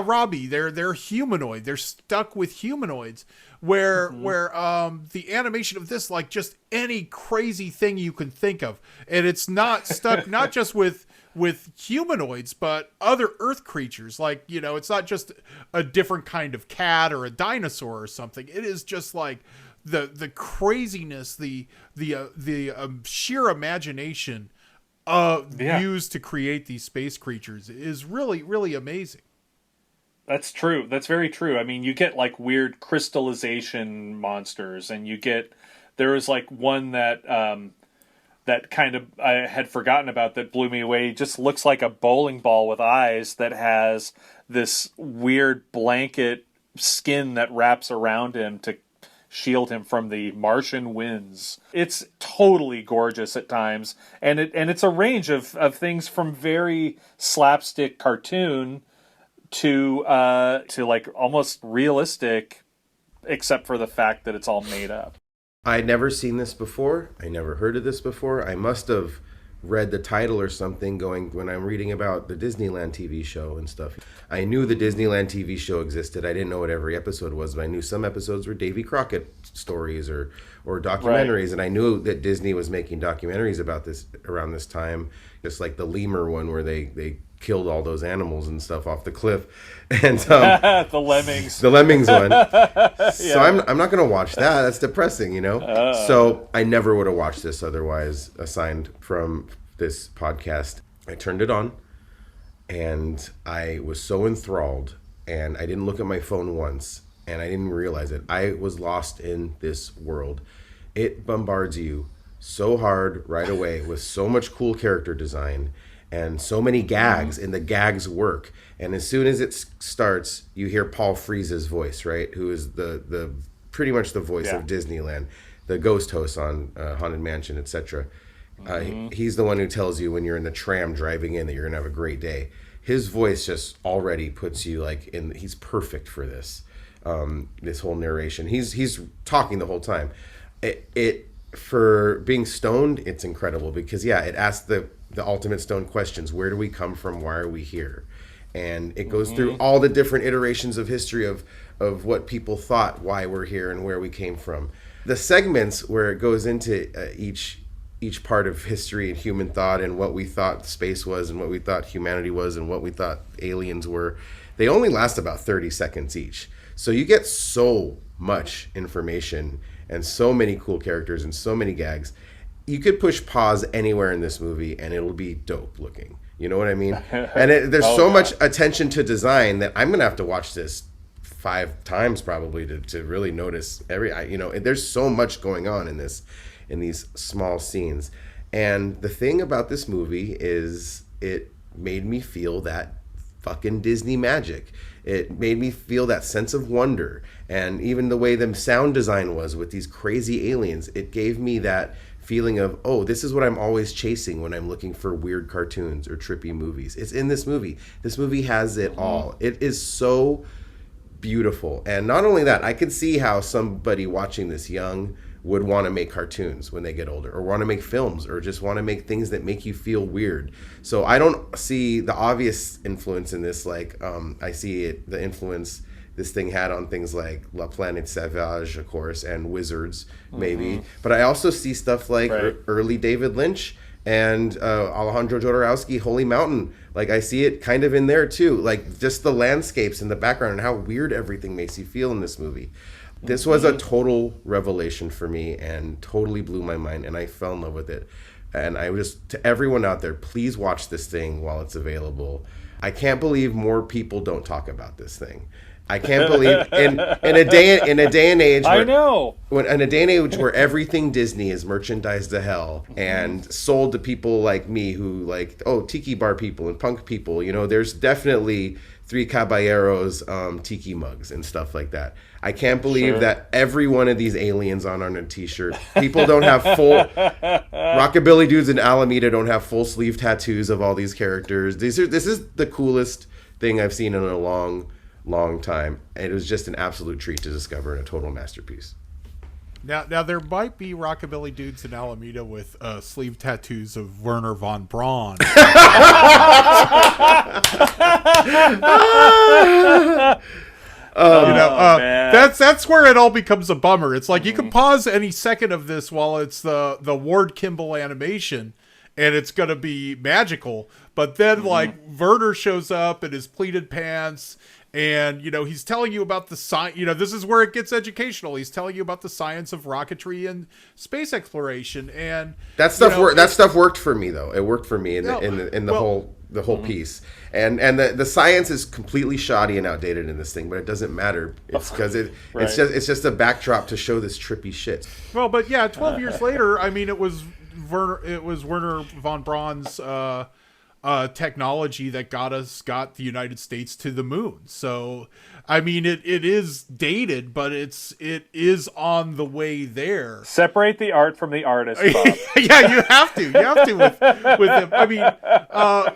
Robbie. They're humanoid. They're stuck with humanoids. Where the animation of this, like just any crazy thing you can think of, and it's not stuck not just with humanoids but other Earth creatures. Like, you know, it's not just a different kind of cat or a dinosaur or something. It is just like the craziness, the sheer imagination used to create these space creatures is really, really amazing. That's true. That's very true. I mean, you get like weird crystallization monsters, and there was like one that that kind of I had forgotten about that blew me away. It just looks like a bowling ball with eyes that has this weird blanket skin that wraps around him to shield him from the Martian winds. It's totally gorgeous at times, and it's a range of things from very slapstick cartoon to like almost realistic, except for the fact that it's all made up. I'd never seen this before. I never heard of this before. I must have read the title or something when I'm reading about the Disneyland TV show and stuff. I knew the Disneyland TV show existed. I didn't know what every episode was, but I knew some episodes were Davy Crockett stories or documentaries. Right. And I knew that Disney was making documentaries about this around this time, just like the lemur one where they killed all those animals and stuff off the cliff. And the lemmings. The lemmings one. So I'm not going to watch that. That's depressing, you know? So I never would have watched this otherwise, aside from this podcast. I turned it on, and I was so enthralled, and I didn't look at my phone once, and I didn't realize it. I was lost in this world. It bombards you so hard right away with so much cool character design and so many gags, and the gags work. And as soon as it starts, you hear Paul Frees's voice, right? Who is the pretty much the voice of Disneyland, the ghost host on Haunted Mansion, etc. He's the one who tells you when you're in the tram driving in that you're gonna have a great day. His voice just already puts you like in. He's perfect for this. This whole narration. He's talking the whole time. It for being stoned, it's incredible because it asks the ultimate stone questions. Where do we come from? Why are we here? And it goes through all the different iterations of history of what people thought, why we're here, and where we came from. The segments where it goes into each part of history and human thought and what we thought space was and what we thought humanity was and what we thought aliens were, they only last about 30 seconds each. So you get so much information and so many cool characters and so many gags. You could push pause anywhere in this movie and it'll be dope looking. You know what I mean? And there's so much attention to design that I'm going to have to watch this 5 times probably to really notice there's so much going on in these small scenes. And the thing about this movie is it made me feel that fucking Disney magic. It made me feel that sense of wonder. And even the way the sound design was with these crazy aliens, it gave me that feeling of, oh, this is what I'm always chasing when I'm looking for weird cartoons or trippy movies. It's in this movie. This movie has it all. It is so beautiful. And not only that, I could see how somebody watching this young would want to make cartoons when they get older, or want to make films, or just want to make things that make you feel weird. So I don't see the obvious influence in this. Like I see the influence this thing had on things like La Planète Sauvage, of course, and Wizards, maybe. But I also see stuff like early David Lynch and Alejandro Jodorowsky, Holy Mountain. Like, I see it kind of in there, too. Like, just the landscapes in the background and how weird everything makes you feel in this movie. This was a total revelation for me and totally blew my mind, and I fell in love with it. And I just, to everyone out there, please watch this thing while it's available. I can't believe more people don't talk about this thing. I can't believe in a day and age. Where, I know. In a day and age where everything Disney is merchandised to hell and sold to people like me who like tiki bar people and punk people. You know, there's definitely Three Caballeros tiki mugs and stuff like that. I can't believe that every one of these aliens on a t-shirt. People don't have full rockabilly dudes in Alameda don't have full sleeve tattoos of all these characters. This is the coolest thing I've seen in a long time, and it was just an absolute treat to discover and a total masterpiece. Now there might be rockabilly dudes in Alameda with sleeve tattoos of Wernher von Braun. That's where it all becomes a bummer. It's like you can pause any second of this while it's the Ward Kimball animation, and it's going to be magical. But then like Werner shows up in his pleated pants And, he's telling you about the science, this is where it gets educational. He's telling you about the science of rocketry and space exploration. And that stuff worked for me, though. It worked for me in the whole piece. And the science is completely shoddy and outdated in this thing, but it doesn't matter. It's because it's just a backdrop to show this trippy shit. Well, but yeah, 12 years later, I mean, it was Wernher von Braun's technology that got the United States to the moon. So, I mean, it is dated, but it is on the way there. Separate the art from the artist, Bob. Yeah, you have to with him. I mean,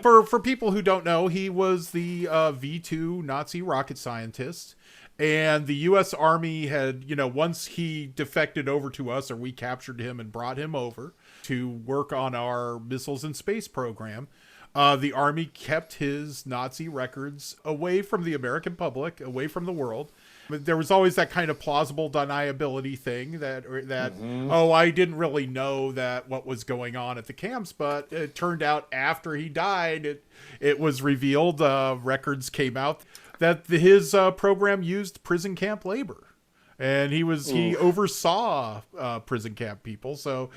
for people who don't know, he was the V2 Nazi rocket scientist. And the U.S. Army had, once he defected over to us, or we captured him and brought him over to work on our missiles and space program, the Army kept his Nazi records away from the American public, away from the world. But there was always that kind of plausible deniability thing that I didn't really know that what was going on at the camps, but it turned out after he died, it was revealed, records came out that his program used prison camp labor. And he oversaw prison camp people. So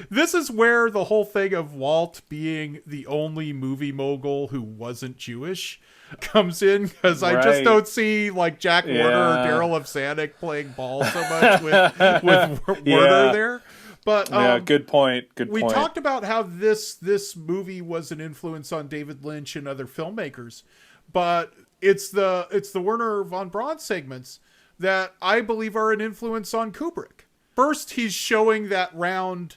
this is where the whole thing of Walt being the only movie mogul who wasn't Jewish comes in, because I just don't see like Jack Warner or Daryl of Sanic playing ball so much with Warner there. But good point. We talked about how this movie was an influence on David Lynch and other filmmakers, but it's the Wernher von Braun segments that I believe are an influence on Kubrick. First, he's showing that round.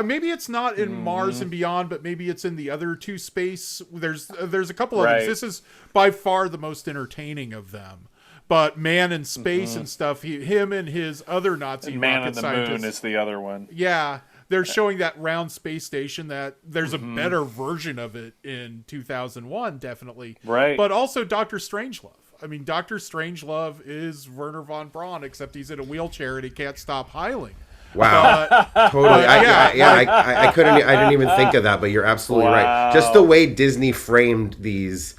Maybe it's not in Mars and Beyond, but maybe it's in the other two space. There's a couple of them. This is by far the most entertaining of them. But Man in Space and stuff, him and his other Nazi rocket scientists. Man in the Moon is the other one. Yeah, they're showing that round space station that there's a better version of it in 2001, definitely. Right. But also Dr. Strangelove. I mean, Dr. Strangelove is Wernher von Braun, except he's in a wheelchair and he can't stop hiling. Wow, totally. I didn't even think of that, but you're absolutely right. Just the way Disney framed these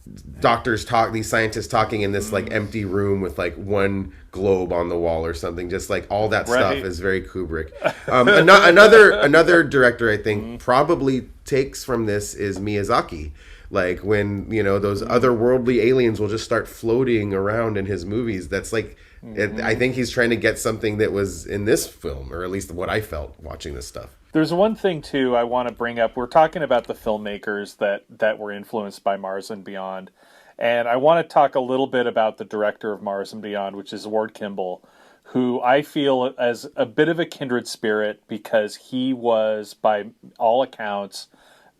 these scientists talking in this like empty room with like one globe on the wall or something, just like all that stuff is very Kubrick. Another director I think probably takes from this is Miyazaki. Like when, those otherworldly aliens will just start floating around in his movies. That's like, I think he's trying to get something that was in this film, or at least what I felt watching this stuff. There's one thing, too, I want to bring up. We're talking about the filmmakers that were influenced by Mars and Beyond. And I want to talk a little bit about the director of Mars and Beyond, which is Ward Kimball, who I feel as a bit of a kindred spirit because he was, by all accounts,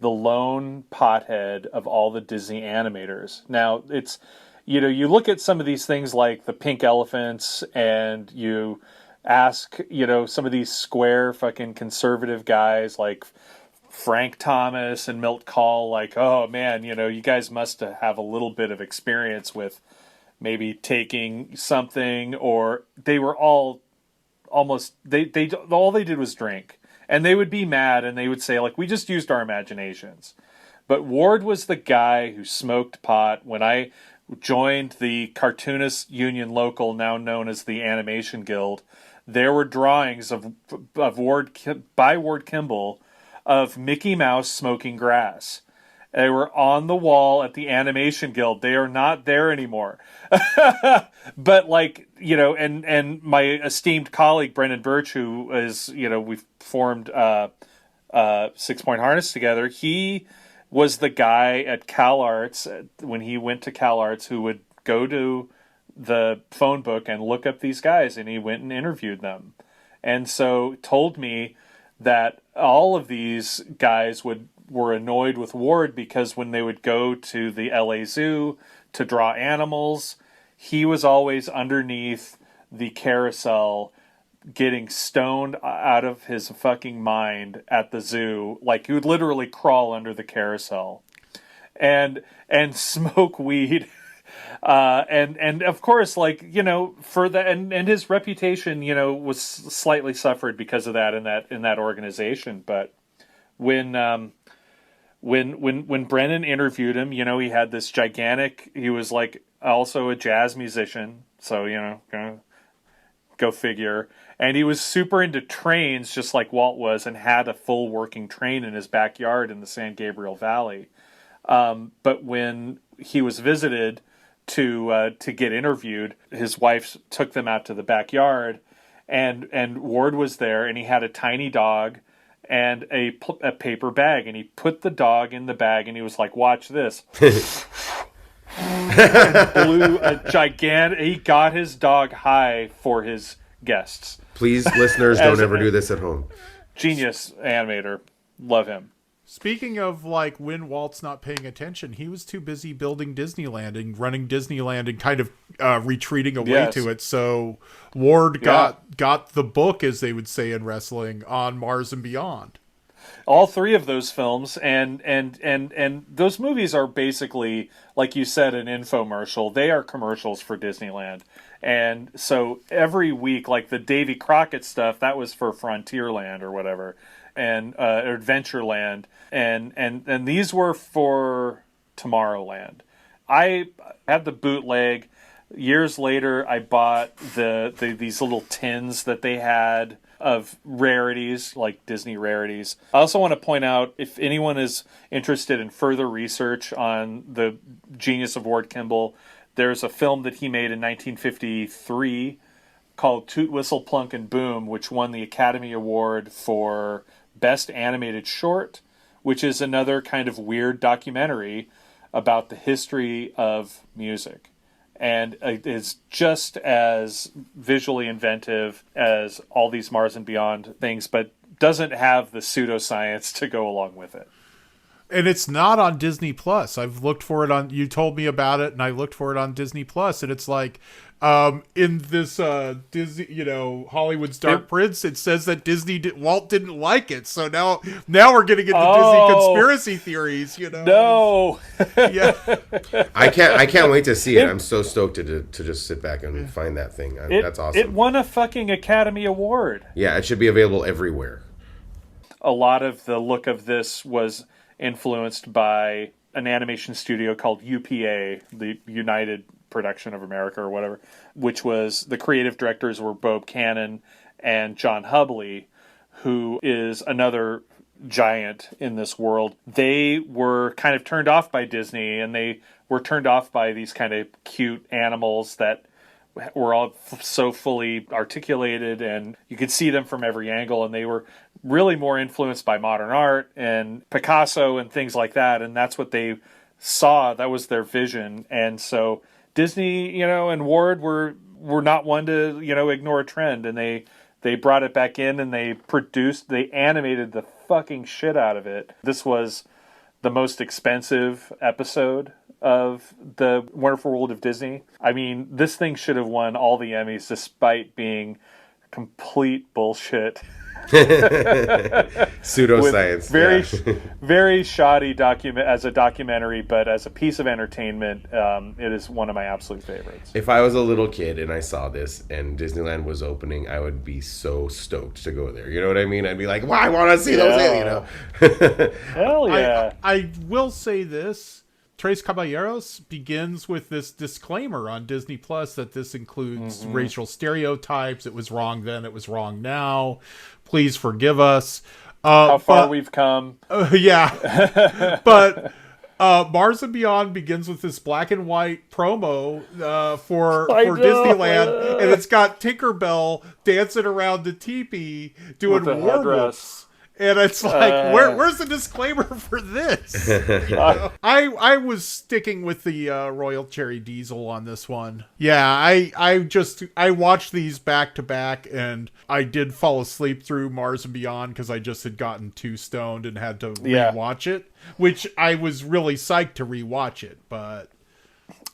the lone pothead of all the Disney animators. Now, it's, you look at some of these things like the pink elephants and you ask, some of these square fucking conservative guys like Frank Thomas and Milt Kahl, like, oh man, you guys must have a little bit of experience with maybe taking something, or they were all almost, all they did was drink. And they would be mad and they would say, like, we just used our imaginations. But Ward was the guy who smoked pot. When I joined the Cartoonist Union Local, now known as the Animation Guild, there were drawings by Ward Kimball of Mickey Mouse smoking grass. They were on the wall at the Animation Guild. They are not there anymore. But like, and my esteemed colleague, Brendan Birch, who is, we've formed 6 Point Harness together. He was the guy at Cal Arts when he went to Cal Arts who would go to the phone book and look up these guys, and he went and interviewed them. And so told me that all of these guys were annoyed with Ward because when they would go to the LA Zoo to draw animals, he was always underneath the carousel getting stoned out of his fucking mind at the zoo. Like, he would literally crawl under the carousel and smoke weed. And of course, like, for that, and his reputation, was slightly suffered because of that in that organization. But when Brennan interviewed him, he had this gigantic, he was like also a jazz musician. So, go figure. And he was super into trains, just like Walt was, and had a full working train in his backyard in the San Gabriel Valley. But when he was visited to get interviewed, his wife took them out to the backyard, and Ward was there, and he had a tiny dog and a paper bag, and he put the dog in the bag, and he was like, "Watch this." Blew a gigantic. He got his dog high for his guests. Please, listeners, don't ever do this at home. Genius animator, love him. Speaking of like when Walt's not paying attention, he was too busy building Disneyland and running Disneyland and kind of retreating away to it. So Ward got the book, as they would say in wrestling, on Mars and Beyond. All three of those films and those movies are basically, like you said, an infomercial. They are commercials for Disneyland. And so every week, like the Davy Crockett stuff, that was for Frontierland or whatever, and Adventureland, and these were for Tomorrowland. I had the bootleg. Years later, I bought these little tins that they had of rarities, like Disney rarities. I also want to point out, if anyone is interested in further research on the genius of Ward Kimball, there's a film that he made in 1953 called Toot, Whistle, Plunk, and Boom, which won the Academy Award for Best Animated Short, which is another kind of weird documentary about the history of music. And it is just as visually inventive as all these Mars and Beyond things, but doesn't have the pseudoscience to go along with it. And it's not on Disney Plus. I've looked for it on, you told me about it, and I looked for it on Disney Plus, and it's like, in this Disney, Hollywood's Dark Prince, it says that Walt didn't like it. So now we're getting into Disney conspiracy theories. No. Yeah. I can't wait to see it. I'm so stoked to just sit back and find that thing. That's awesome. It won a fucking Academy Award. Yeah, it should be available everywhere. A lot of the look of this was influenced by an animation studio called UPA, the United Production of America or whatever, which was, the creative directors were Bob Cannon and John Hubley, who is another giant in this world. They were kind of turned off by Disney, and they were turned off by these kind of cute animals that were all so fully articulated, and you could see them from every angle, and they were really more influenced by modern art and Picasso and things like that, and that's what they saw. That was their vision. And so Disney, and Ward were not one to, ignore a trend, and they brought it back in, and they animated the fucking shit out of it. This was the most expensive episode of the Wonderful World of Disney. I mean, this thing should have won all the Emmys despite being complete bullshit. Pseudoscience. Very shoddy as a documentary, but as a piece of entertainment, it is one of my absolute favorites. If I was a little kid and I saw this and Disneyland was opening, I would be so stoked to go there. You know what I mean? I'd be like, "Wow, I want to see those." Hell yeah! I will say this. Tres Caballeros begins with this disclaimer on Disney Plus that this includes racial stereotypes. It was wrong then, it was wrong now. Please forgive us. How far we've come. Yeah. But Mars and Beyond begins with this black and white promo for Disneyland, and it's got Tinkerbell dancing around the teepee doing war whoops. And it's like, where's the disclaimer for this? I was sticking with the Royal Cherry Diesel on this one. Yeah, I watched these back to back, and I did fall asleep through Mars and Beyond because I just had gotten too stoned and had to rewatch it, which I was really psyched to rewatch it. But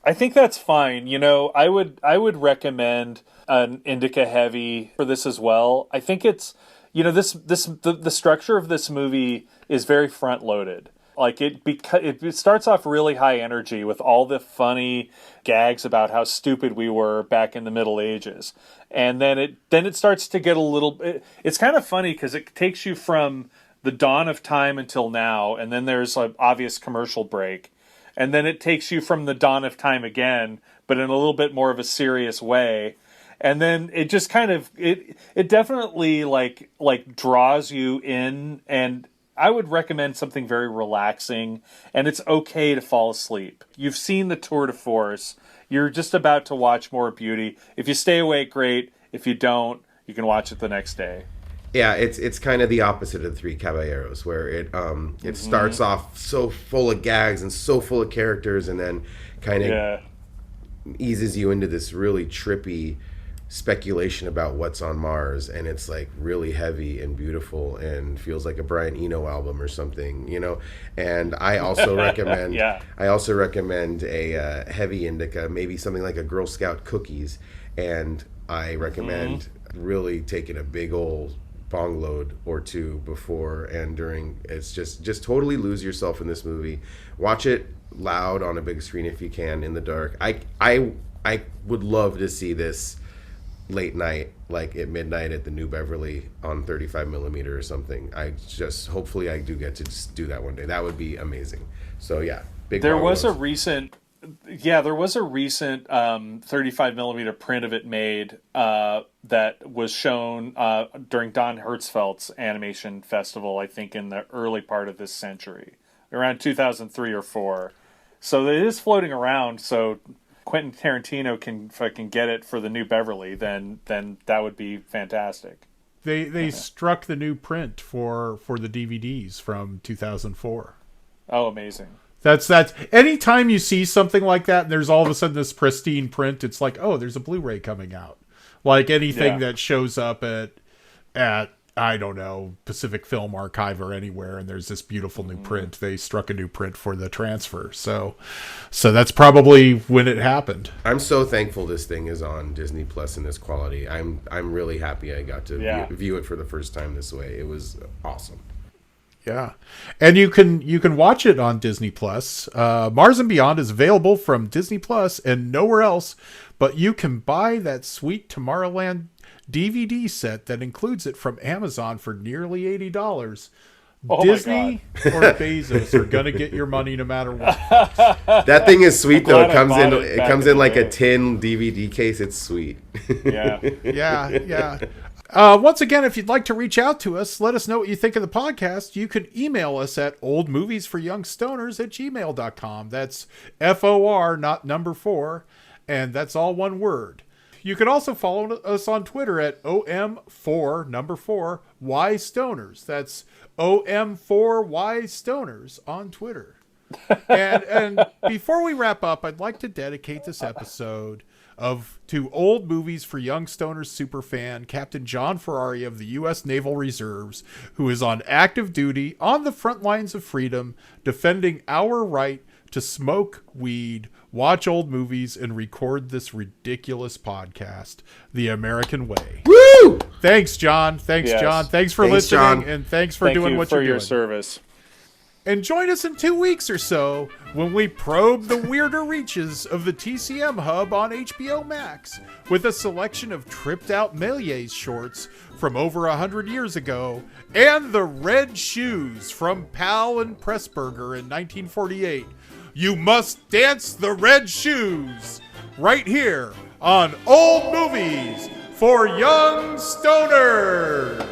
I think that's fine. I would recommend an Indica Heavy for this as well. I think it's, the structure of this movie is very front loaded. Like it starts off really high energy with all the funny gags about how stupid we were back in the Middle Ages, and then it starts to get a little. It's kind of funny because it takes you from the dawn of time until now, and then there's an obvious commercial break, and then it takes you from the dawn of time again, but in a little bit more of a serious way. And then it just kind of it definitely like draws you in, and I would recommend something very relaxing, and it's okay to fall asleep. You've seen the tour de force. You're just about to watch more beauty. If you stay awake, great. If you don't, you can watch it the next day. Yeah, it's kind of the opposite of Three Caballeros, where it starts off so full of gags and so full of characters, and then kind of eases you into this really trippy speculation about what's on Mars, and it's like really heavy and beautiful and feels like a Brian Eno album or something, you know. And I also recommend a heavy indica, maybe something like a Girl Scout cookies, and I recommend really taking a big old bong load or two before and during. It's just totally lose yourself in this movie. Watch it loud on a big screen if you can, in the dark. I would love to see this late night, like at midnight at the New Beverly on 35 millimeter or something. Hopefully I do get to just do that one day. That would be amazing. So yeah, there was a recent 35 millimeter print of it made that was shown during Don Hertzfeldt's animation festival, I think in the early part of this century, around 2003 or 4. So it is floating around. So Quentin Tarantino can fucking get it for the New Beverly, then that would be fantastic. They struck the new print for the DVDs from 2004. Oh, amazing. That's anytime you see something like that and there's all of a sudden this pristine print, it's like, oh, there's a Blu-ray coming out. Like anything that shows up at I don't know, Pacific Film Archive or anywhere, and there's this beautiful new print. They struck a new print for the transfer. So that's probably when it happened. I'm so thankful this thing is on Disney Plus in this quality. I'm really happy I got to view it for the first time this way. It was awesome. Yeah. And you can watch it on Disney Plus. Mars and Beyond is available from Disney Plus and nowhere else, but you can buy that sweet Tomorrowland DVD set that includes it from Amazon for nearly $80. Oh, Disney or Bezos are gonna get your money no matter what. That thing is sweet though. It comes in like a tin DVD case. It's sweet. Yeah. Once again, if you'd like to reach out to us, let us know what you think of the podcast. You can email us at oldmoviesforyoungstoners@gmail.com. That's FOR, not number 4, and that's all one word. You can also follow us on Twitter at OM4 number 4 Y Stoners. That's OM4Y Stoners on Twitter. And before we wrap up, I'd like to dedicate this episode to Old Movies for Young Stoners superfan Captain John Ferrari of the U.S. Naval Reserves, who is on active duty on the front lines of freedom, defending our right to smoke weed, watch old movies, and record this ridiculous podcast, The American Way. Woo! Thanks, John. Thanks, John. Thanks for listening, John. And thanks for doing what you're doing. Thank you for your service. And join us in 2 weeks or so when we probe the weirder reaches of the TCM Hub on HBO Max with a selection of tripped out Méliès shorts from over 100 years ago and the Red Shoes from Powell and Pressburger in 1948. You must dance the Red Shoes right here on Old Movies for Young Stoners.